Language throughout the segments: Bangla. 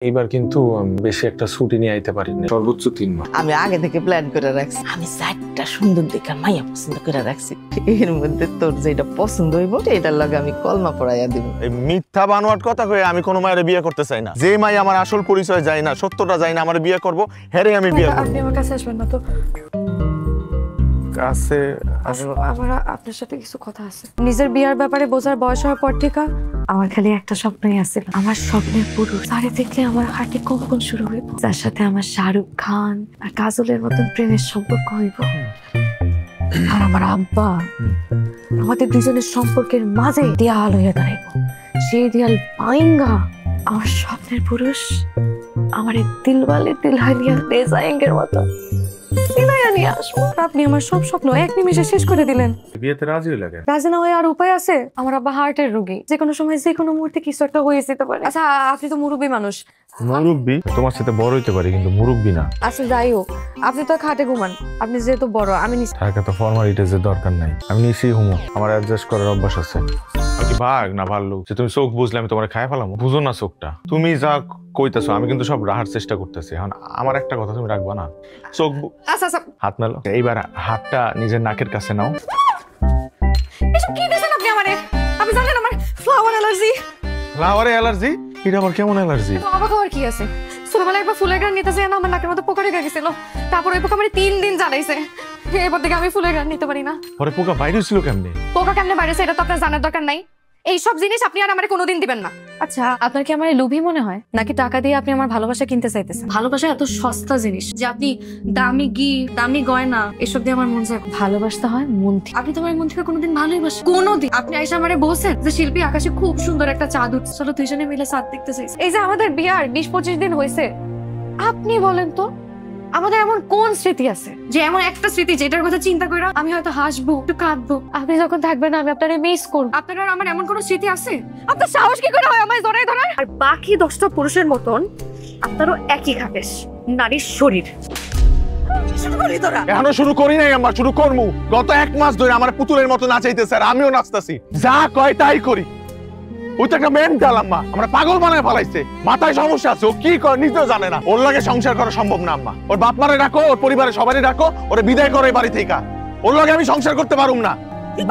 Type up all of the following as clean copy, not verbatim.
এইবার কিন্তু বেশি একটা ছুটি নিয়ে আইতে পারি না, সর্বোচ্চ 3 মাস। আমি আগে থেকে প্ল্যান করে রাখছি। আমি 4টা সুন্দর দেখা মাইয়া পছন্দ করে রাখছি। এর মধ্যে তোর যেটা পছন্দ হইব এটার লগে আমি কলমা পড়াইয়া দিব। এই মিথ্যা বানোয়াট কথা কয়ে আমি কোনো মায়ের বিয়ে করতে চাই না। যে মাই আমার আসল পরিচয় যায় না, সত্যটা যায় না, আমার বিয়ে করব, হেরে আমি বিয়ে করব। আপনি আমার কাছে আসবেন না তো? কাছে আমার আপনার সাথে কিছু কথা আছে। নিজের বিয়ার ব্যাপারে বোঝার বয়স হওয়ার পর থেকে আমার খালি একটা স্বপ্নই আছে। আমার স্বপ্নের পুরুষ তারে দেখলে আমার হার্টে কম্পন শুরু হইব, যার সাথে আমার শাহরুখ খান আর কাজলের মতন প্রেমের সম্পর্ক হইব। আর আমার আব্বা আমাদের দুজনের সম্পর্কের মাঝে দেয়াল হয়ে দাঁড়াইব। সেই দেয়াল ভাঙা আমার স্বপ্নের পুরুষ আমার দিলওয়ালে দিলহানিয়া ले जाएंगे মতো নিয়ে আসবো। আপনি আমার সব স্বপ্ন এক নিমেষে শেষ করে দিলেন। বিয়েতে রাজি হইলা কেন? রাজি না হয়ে আর উপায় আছে? আমার আব্বা হার্টের রোগী, যে কোনো সময় যে কোনো মুহূর্তে কিছু একটা হয়ে যেতে পারে। আচ্ছা আপনি তো মুরব্বী মানুষ। মুরব্বী? তোমার সাথে বড় হইতে পারি কিন্তু মুরব্বী না। আচ্ছা যাই হোক, আপনি তো খাটে ঘুমান, আপনি যেহেতু বড় আমি তাকে তো ফর্মালিটিজের দরকার নাই, আমি নিশ্চয়ই হুমো, আমার অ্যাডজাস্ট করার অভ্যাস আছে। কি ভাগ না ভালো যে তুমি চোখ বুঝলে আমি তোমার খায় ফেলাম? বুঝো না চোখটা, তুমি যা কইতাছো আমি কিন্তু সব রাখার চেষ্টা করতেছি। এখন আমার একটা কথা তুমি রাখবা না? চোখ আচ্ছা আচ্ছা হাত মেলো, এইবার হাতটা নিজের নাকের কাছে নাও। এসব কি দিছেন আপনি আমারে? আপনি জানেন আমার ফ্লাওয়ার অ্যালার্জি। ফ্লাওয়ারে অ্যালার্জি? এটা আমার কেমন অ্যালার্জি? তো অবাক হওয়ার কি আছে? ছোটবেলায় একবার ফুলের গান নিতে চাই না, আমার নাকের মধ্যে পোকা লেগে গেছিল। তারপর ওই পোকা আমার 3 দিন জ্বালাইছে। এরপর থেকে আমি ফুলের গান নিতে পারি না। পরে পোকা বাইরে ছিল কেমনে? পোকা কেমনে বাইরেছে এটা তো আপনার জানার দরকার নাই। এইসব জিনিস আপনি আর আমারে কোনোদিন দিবেন না। আচ্ছা আপনার কি আমার লোভী মনে হয়, নাকি টাকা দিয়ে আপনি আমার ভালোবাসা কিনতে চাইতেছেন? ভালোবাসা এত সস্তা জিনিস যে আপনি দামি গিফট, দামি গয়না এসব দিয়ে আমার মন চায়। ভালোবাসতে হয় মন থেকে। আপনি তো আমার মন থেকে কোনোদিন ভালোবাসেন? কোনোদিন? আপনি আইসা আমারে বলছেন যে শিল্পী আকাশে খুব সুন্দর একটা চাঁদ উঠছে, চলো দুইজনে মিলে চাঁদ দেখতে চাইছি। এই যে আমাদের বিয়ার 20-25 দিন হয়েছে, আপনি বলেন তো আমাদের এমন কোন স্মৃতি আছে যে এমন একটা স্মৃতি যেটার কথা চিন্তা করে আমি হয়তো হাসবো, একটু কাঁদবো, আপনি যখন থাকবেন আমি আপনারে মিস করবো? আপনার আর আমার এমন কোনো স্মৃতি আছে? আপনার সাহস কি করে হয় আমায় জড়ায় ধরার? আর বাকি 10টা পুরুষের মতন আপনারও একই খাবেশ, নারীর শরীর। এখনো শুরু করি নাই, আমরা শুরু করবো। গত 1 মাস ধরে আমার পুতুলের মতো নাচাইতেছে আর আমিও নাচতেছি, যা কয় তাই করি। ওই তো একটা মেন্টাল আম্মা, আমরা পাগল বানায় ফেলাইছে। মাথায় সমস্যা আছে, ও কি করে নিজেও জানে না। ওর লাগে সংসার করা সম্ভব না আম্মা। ওর বাপ মারে ডাকো, ওর পরিবারের সবারই ডাকো, ওরে বিদায় করো এই বাড়ি থেকে। ওর লাগে আমি সংসার করতে পারুম না।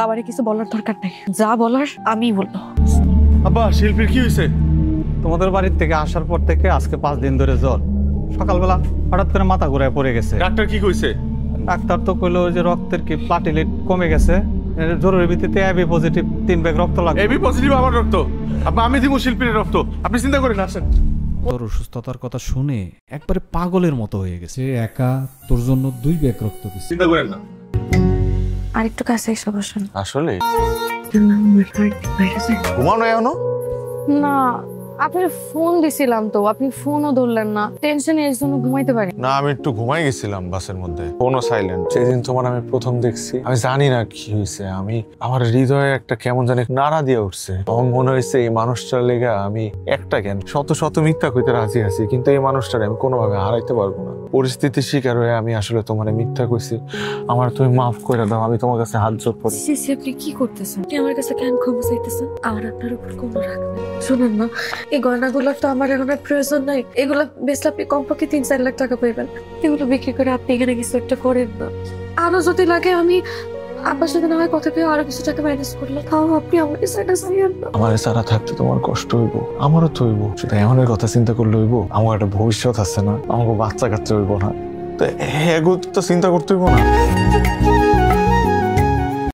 বাবারে কিছু বলার দরকার নেই, যা বলার আমিই বলবো। আব্বা শিল্পীর কি হয়েছে? তোমাদের বাড়ির থেকে আসার পর থেকে আজকে 5 দিন ধরে জ্বর। সকালবেলা হঠাৎ করে মাথা ঘুরায় পড়ে গেছে। ডাক্তার কি কইছে? ডাক্তার তো কইলো যে রক্তের কি প্লাটিলেট কমে গেছে, জরুরি ভিত্তিতে এবি পজিটিভ 3 ব্যাগ রক্ত লাগবে। এবি পজিটিভ আমার রক্ত? আব্বা আমি দিব শিল্পীর রক্ত, আপনি চিন্তা করেন। আসেন। তোর অসুস্থতার কথা শুনে একবারে পাগলের মতো হয়ে গেছে। একা তোর জন্য 2 ব্যাগ রক্ত দিচ্ছে। চিন্তা করেন না। আর একটু কাছে এসে বসুন। আসলে ঘুমানো এখনো? না, আপনার ফোন দিছিলাম তো আপনি ফোনও ধরলেন না, টেনশনে এর জন্য ঘুমাইতে পারি না, আমি একটু ঘুমাই গেছিলাম বাসের মধ্যে, ফোনও সাইলেন্ট। সেদিন তোমার আমি প্রথম দেখছি, আমি জানি না কি হয়েছে, আমার হৃদয়ে একটা কেমন জানি নাড়া দিয়ে উঠছে। তখন মনে হয়েছে এই মানুষটার লেগা আমি একটা কেন শত শত মিথ্যা কইতে রাজি আছি, কিন্তু এই মানুষটার আমি কোনোভাবে হারাইতে পারবো না। পরিস্থিতির শিকার হয়ে আমি আসলে তোমার মিথ্যা কইছি, আমার তুমি মাফ করে দাও। আমি তোমার কাছে হাত জোড় করি। আপনি কি করতেছেন? আপনি আমার কাছে কেন ক্ষমা চাইতেছেন? আর আপনার উপর কোনো রাগ নেই। শুনুন না, এই গয়নাগুলোর তো আমার এখন আর প্রয়োজন নাই। এগুলো বেচলে আপনি কমপক্ষে 3-4 লাখ টাকা পাইবেন। এগুলো বিক্রি করে আপনি এখানে কিছু একটা করেন না। আরো যদি লাগে আমি আপনার সাথে না হয় কথা পেয়ে আরো কিছু টাকা ম্যানেজ করলে, তাও আপনি আমার সাথে চাইয়েন না। আমার সারা থাকতে তোমার কষ্ট হইব, আমারও তো হইব। শুধু এমনের কথা চিন্তা করলে হইব? আমার একটা ভবিষ্যৎ আছে না, আমাকে বাচ্চা কাচ্চা হইব না, তো এগুলো তো চিন্তা করতে হইব না।